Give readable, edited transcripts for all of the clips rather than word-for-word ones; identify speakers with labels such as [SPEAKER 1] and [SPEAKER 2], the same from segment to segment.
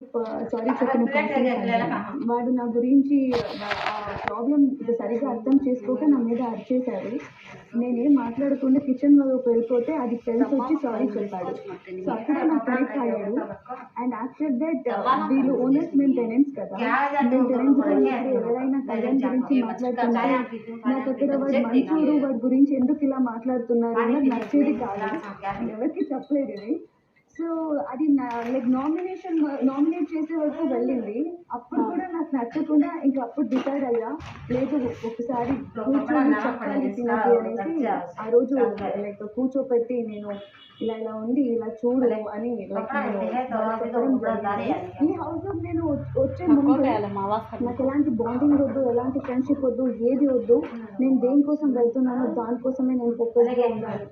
[SPEAKER 1] Sorry చెప్పిన వాడు నా గురించి ప్రాబ్లం ఇది సరిగ్గా అర్థం చేసుకోక నా మీద అరిచేశాడు. నేనేం మాట్లాడకుండా కిచెన్లోకి వెళ్ళిపోతే అది ఫ్రెండ్స్ వచ్చి సారీ చెప్పాడు. సో అప్పుడే నాకు కనెక్ట్ అయ్యాడు. అండ్ ఆఫ్టర్ దట్ వీళ్ళు ఓనర్స్ మేము టెనెంట్స్ కదా, మేము టెనెంట్స్ గురించి ఎవరైనా కళ్యాణ్ గురించి మాట్లాడుతుంటే నాకు అక్కడ వాడు మంచోడు, వాడి గురించి ఎందుకు ఇలా మాట్లాడుతున్నారు నాకు నచ్చేది కాదు. నేను ఎవరికి చెప్పలేదు ఇది. సో అది లైక్ నామినేట్ చేసే వరకు వెళ్ళింది. అప్పుడు కూడా నాకు నచ్చకుండా ఇంకా అప్పుడు డిసైడ్ అయ్యా, లేదు ఒకసారి కూర్చొని చెప్పాలి తినది అనేసి ఆ రోజు లైక్ కూర్చోపెట్టి నేను ఇలా ఇలా ఉంది ఇలా చూడు అని లైక్ ఈ హౌస్ లో నేను వచ్చే ముందు నాకు ఎలాంటి బాండింగ్ వద్దు, ఎలాంటి ఫ్రెండ్షిప్ వద్దు, ఏది వద్దు. నేను దేనికోసం వెళ్తున్నానో దానికోసమే నేను ఫోకస్గా ఉండాలి.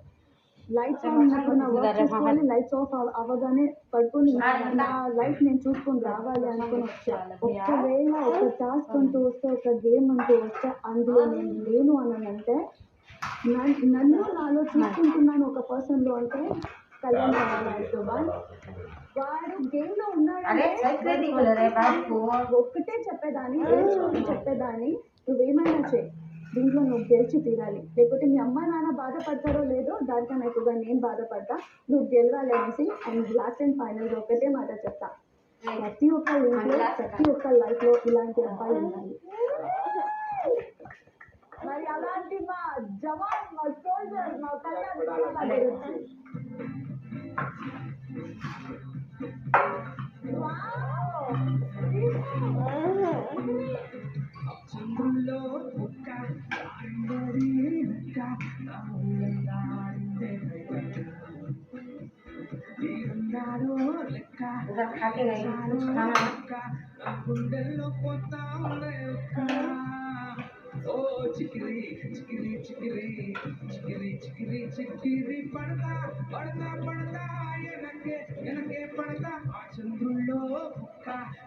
[SPEAKER 1] లైట్స్ ఆన్ ఉన్నప్పుడు నా వర్క్ చూసుకోవాలి, లైట్స్ ఆఫ్ అవ్వగానే పడుకొని నా లైఫ్ నేను చూసుకొని రావాలి అనుకుని వచ్చా. ఒకవేళ ఒక టాస్క్ అంటూ వస్తే, ఒక గేమ్ అంటూ వస్తే అందులో నేను లేను అని అంటే నన్ను నాలో చూసుకుంటున్నాను ఒక పర్సన్లో అంటే కళ్యాణ్ రావాలి. వాడు గేమ్ లో ఉన్నాడంటే ఒక్కటే చెప్పేదాన్ని, చెప్పేదాన్ని నువ్వేమైనా చేయి, దీంట్లో నువ్వు గెలిచి తీరాలి, లేకపోతే మీ అమ్మ నాన్న బాధపడతారో లేదో దానికన్నా ఎక్కువగా నేను బాధపడతా, నువ్వు గెలవాలి అనేసి. అండ్ లాస్ట్ అండ్ ఫైనల్ ఒకటే మాట చెప్తా, ప్రతి ఒక్క ఇంట్లో ప్రతి ఒక్క లైఫ్లో ఇలాంటి అబ్బాయి ఉండాలి. మరి అలాంటి మా జవాన్, మా సోల్జర్, మా కళ్యాణ్ చంద్రుల్లో గుండెల్లో పోతా ఓ చికిరి చికిరి చికిరి చికిరి చికిరి చికిరి పడతా పడతా పడతా ఎనకే ఎనకే పడతా ఆ చంద్రుల్లో బుక్క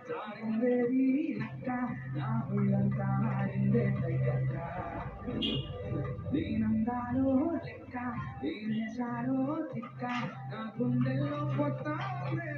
[SPEAKER 1] జారిందేది నక్క నా ఒళ్ళంతా ఆరిందే తగ్గక్క నేనందాలో లెక్క నేనేసాలో తిక్క నా గుండెల్లో పోతా ఉండే